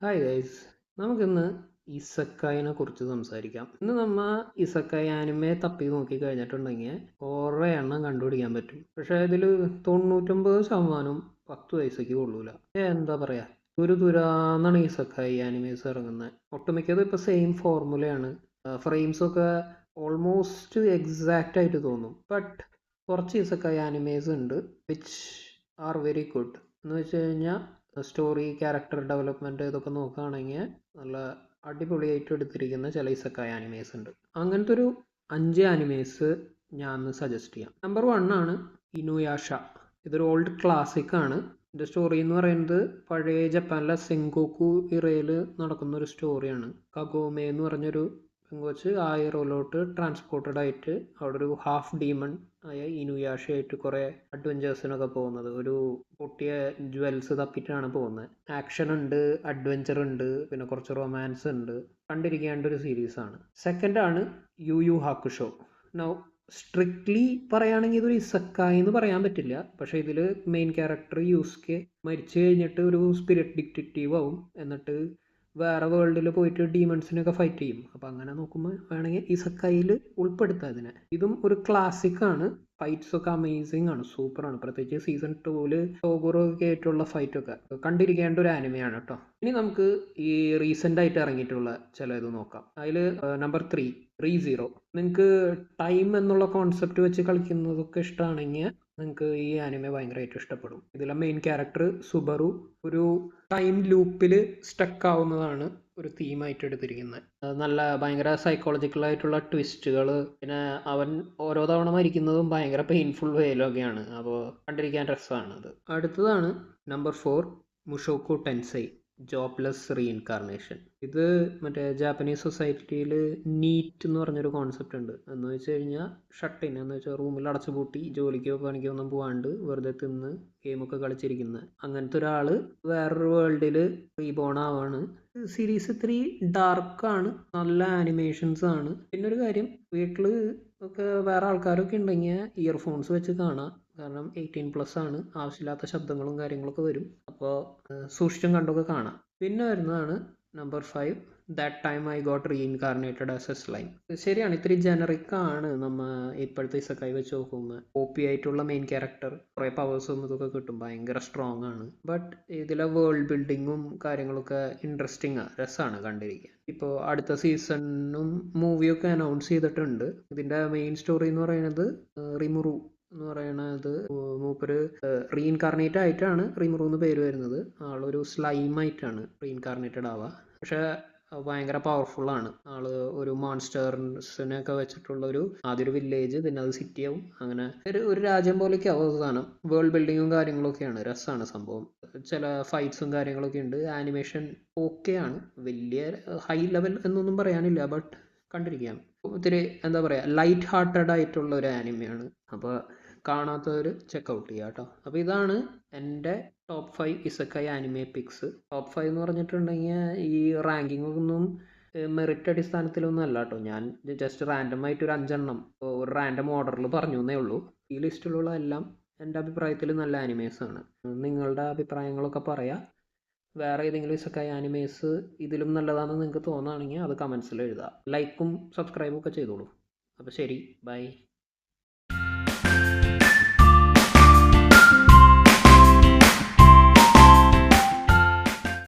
Hi guys, നമുക്കിന്ന് ഇസക്കായിനെ കുറിച്ച് സംസാരിക്കാം. ഇന്ന് നമ്മ ഇസക്കായി ആനിമെ തപ്പി നോക്കി കഴിഞ്ഞിട്ടുണ്ടെങ്കിൽ കുറേ എണ്ണം കണ്ടുപിടിക്കാൻ പറ്റും. പക്ഷേ ഇതിൽ 99% 10 പൈസയ്ക്ക് കൊള്ളൂല. എന്താ പറയാ, ഒരു തുരാന്നാണ് ഇസക്കായി ആനിമേസ് ഇറങ്ങുന്നത്. ഒട്ടുമിക്കത് ഇപ്പോൾ സെയിം ഫോർമുലയാണ്. ഫ്രെയിംസൊക്കെ ഓൾമോസ്റ്റ് എക്സാക്റ്റ് ആയിട്ട് തോന്നും. ബട്ട് കുറച്ച് ഇസക്കായി ആനിമേസ് ഉണ്ട് വിച്ച് ആർ വെരി ഗുഡ്. എന്ന് വെച്ച് കഴിഞ്ഞാൽ സ്റ്റോറി, ക്യാരക്ടർ ഡെവലപ്മെൻറ്റ് ഇതൊക്കെ നോക്കുകയാണെങ്കിൽ നല്ല അടിപൊളിയായിട്ട് എടുത്തിരിക്കുന്ന ചില ഇസക്കായ ആനിമേസ് ഉണ്ട്. അങ്ങനത്തെ ഒരു 5 ആനിമേസ് ഞാൻ സജസ്റ്റ് ചെയ്യാം. നമ്പർ 1 ആണ് ഇനുയാഷ. ഇതൊരു ഓൾഡ് ക്ലാസിക് ആണ്. ഇതിൻ്റെ സ്റ്റോറി എന്ന് പറയുന്നത് പഴയ ജപ്പാനിലെ സെങ്കോക്കു ഇറയിൽ നടക്കുന്ന ഒരു സ്റ്റോറിയാണ്. കഗോമെ എന്ന് പറഞ്ഞൊരു പെങ്കൊച്ച് ആ ഇറയിലോട്ട് ട്രാൻസ്പോർട്ടഡ് ആയിട്ട് അവിടെ ഒരു ഹാഫ് ഡീമൺ ആയ ഇനുയാഷയായിട്ട് കുറേ അഡ്വഞ്ചേഴ്സിനൊക്കെ പോകുന്നത്. ഒരു പൊട്ടിയ ജ്വൽസ് തപ്പിയിട്ടാണ് പോകുന്നത്. ആക്ഷൻ ഉണ്ട്, അഡ്വഞ്ചർ ഉണ്ട്, പിന്നെ കുറച്ച് റൊമാൻസ് ഉണ്ട്. കണ്ടിരിക്കേണ്ട ഒരു സീരീസാണ്. സെക്കൻഡ് ആണ് യു യു ഹാക്കുഷോ. നൗ സ്ട്രിക്ട്ലി പറയുകയാണെങ്കിൽ ഇതൊരു ഇസക്കായി എന്ന് പറയാൻ പറ്റില്ല. പക്ഷേ ഇതിൽ മെയിൻ ക്യാരക്ടർ യൂസ്കെ മരിച്ചു കഴിഞ്ഞിട്ട് ഒരു സ്പിരിറ്റ് ഡിറ്റക്റ്റീവ് ആവും. എന്നിട്ട് വേറെ വേൾഡിൽ പോയിട്ട് ഡീമൺസിനൊക്കെ ഫൈറ്റ് ചെയ്യും. അപ്പം അങ്ങനെ നോക്കുമ്പോൾ വേണമെങ്കിൽ ഇസക്കായിൽ ഉൾപ്പെടുത്താം ഇതിനെ. ഇതും ഒരു ക്ലാസിക് ആണ്. ഫൈറ്റ്സ് ഒക്കെ അമേസിങ് ആണ്, സൂപ്പറാണ്. പ്രത്യേകിച്ച് സീസൺ 2-ൽ ടോഗോറൊക്കെ ആയിട്ടുള്ള ഫൈറ്റൊക്കെ കണ്ടിരിക്കേണ്ട ഒരു ആനിമയാണ് കേട്ടോ. ഇനി നമുക്ക് ഈ റീസെൻ്റ് ആയിട്ട് ഇറങ്ങിയിട്ടുള്ള ചില ഇത് നോക്കാം. അതിൽ നമ്പർ 3 റീസീറോ. നിങ്ങൾക്ക് ടൈം എന്നുള്ള കോൺസെപ്റ്റ് വെച്ച് കളിക്കുന്നതൊക്കെ ഇഷ്ടമാണെങ്കിൽ നിങ്ങൾക്ക് ഈ ആനിമെ ഭയങ്കരമായിട്ട് ഇഷ്ടപ്പെടും. ഇതിലെ മെയിൻ ക്യാരക്ടർ സുബറു ഒരു ടൈം ലൂപ്പിൽ സ്റ്റക്ക് ആവുന്നതാണ് ഒരു തീമായിട്ട് എടുത്തിരിക്കുന്നത്. നല്ല ഭയങ്കര സൈക്കോളജിക്കൽ ആയിട്ടുള്ള ട്വിസ്റ്റുകൾ, പിന്നെ അവൻ ഓരോ തവണ മരിക്കുന്നതും ഭയങ്കര പെയിൻഫുൾ വേയിലൊക്കെയാണ്. അപ്പോൾ കണ്ടിരിക്കാൻ രസമാണ് അത്. അടുത്തതാണ് നമ്പർ 4 മുഷോക്കു ടെൻസൈ ജോബ്ലെസ് റീഇൻകാർണേഷൻ. ഇത് മറ്റേ ജാപ്പനീസ് സൊസൈറ്റിയിൽ നീറ്റ് എന്ന് പറഞ്ഞൊരു കോൺസെപ്റ്റ് ഉണ്ട്. എന്ന് വെച്ച് കഴിഞ്ഞാൽ ഷട്ടിൻ എന്ന് വെച്ചാൽ റൂമിൽ അടച്ചു പൂട്ടി ജോലിക്കോ പണിക്കോ ഒന്നും പോകാണ്ട് വെറുതെ തിന്ന് ഗെയിമൊക്കെ കളിച്ചിരിക്കുന്നത്. അങ്ങനത്തെ ഒരാൾ വേറൊരു വേൾഡിൽ റീബോൺ ആവാണ്. സീരീസ് ഇത്തിരി ഡാർക്കാണ്, നല്ല ആനിമേഷൻസ് ആണ്. പിന്നെ ഒരു കാര്യം, വീട്ടിൽ ഒക്കെ വേറെ ആൾക്കാരൊക്കെ ഉണ്ടെങ്കിൽ ഇയർഫോൺസ് വെച്ച് കാണാം. കാരണം 18+ ആണ്. ആവശ്യമില്ലാത്ത ശബ്ദങ്ങളും കാര്യങ്ങളൊക്കെ വരും. അപ്പോൾ സൂക്ഷിച്ചും കണ്ടൊക്കെ കാണാം. പിന്നെ വരുന്നതാണ് number 5 that time I got reincarnated as a slime. ശരിയാണ്, ഇത്തിരി ജനറിക് ആണ്. നമ്മൾ ഇപ്പോഴത്തെ ഇസക്കായി വെച്ച് നോക്കുമ്പോൾ OP ആയിട്ടുള്ള മെയിൻ ക്യാരക്ടർ കുറേ പവേഴ്സും ഇതൊക്കെ കിട്ടും, ഭയങ്കര സ്ട്രോങ് ആണ്. ബട്ട് ഇതിലെ വേൾഡ് ബിൽഡിങ്ങും കാര്യങ്ങളൊക്കെ ഇൻട്രസ്റ്റിംഗ് ആണ്, രസമാണ് കണ്ടിരിക്കാൻ. ഇപ്പോൾ അടുത്ത സീസണും മൂവിയൊക്കെ അനൗൺസ് ചെയ്തിട്ടുണ്ട്. ഇതിൻ്റെ മെയിൻ സ്റ്റോറി എന്ന് പറയുന്നത് റിമുറു എന്ന് പറയുന്നത് മൂപ്പര് റീഇൻകാർണേറ്റ് ആയിട്ടാണ് റിമുറു എന്ന് പേര് വരുന്നത്. ആളൊരു സ്ലൈമായിട്ടാണ് റീഇൻകാർണേറ്റഡ് ആവുക. പക്ഷേ ഭയങ്കര പവർഫുള്ളാണ് ആള്. ഒരു മോൺസ്റ്റേഴ്സിനെയൊക്കെ വെച്ചിട്ടുള്ള ആദ്യം ഒരു വില്ലേജ്, പിന്നെ അത് സിറ്റി ആവും. അങ്ങനെ ഒരു രാജ്യം പോലെയൊക്കെ ആവും അവസാനം. വേൾഡ് ബിൽഡിങ്ങും കാര്യങ്ങളൊക്കെയാണ്, രസമാണ് സംഭവം. ചില ഫൈറ്റ്സും കാര്യങ്ങളൊക്കെ ഉണ്ട്. ആനിമേഷൻ ഓക്കെയാണ്, വലിയ ഹൈ ലെവൽ എന്നൊന്നും പറയാനില്ല. ബട്ട് കണ്ടിരിക്കാം. ഒത്തിരി എന്താ പറയുക, ലൈറ്റ് ഹാർട്ടഡ് ആയിട്ടുള്ള ഒരു ആനിമയാണ്. അപ്പോൾ കാണാത്തവർ ചെക്കൗട്ട് ചെയ്യുക കേട്ടോ. അപ്പോൾ ഇതാണ് എൻ്റെ ടോപ്പ് 5 ഇസക്കായി ആനിമെ പിക്സ്. ടോപ്പ് 5 എന്ന് പറഞ്ഞിട്ടുണ്ടെങ്കിൽ ഈ റാങ്കിങ് ഒന്നും മെറിറ്റ് അടിസ്ഥാനത്തിലൊന്നും അല്ല കേട്ടോ. ഞാൻ ജസ്റ്റ് റാൻഡം ആയിട്ട് ഒരു 5 എണ്ണം ഒരു റാൻഡം ഓർഡറിൽ പറഞ്ഞു എന്നേ ഉള്ളൂ. ഈ ലിസ്റ്റിലുള്ള എല്ലാം എൻ്റെ അഭിപ്രായത്തിൽ നല്ല ആനിമേസാണ്. നിങ്ങളുടെ അഭിപ്രായങ്ങളൊക്കെ പറയാം. വേറെ ഏതെങ്കിലും ഇസക്കായി ആനിമേസ് ഇതിലും നല്ലതാണെന്ന് നിങ്ങൾക്ക് തോന്നുകയാണെങ്കിൽ അത് കമൻസിൽ എഴുതുക. ലൈക്കും സബ്സ്ക്രൈബും ഒക്കെ ചെയ്തോളൂ. അപ്പോൾ ശരി, ബൈ.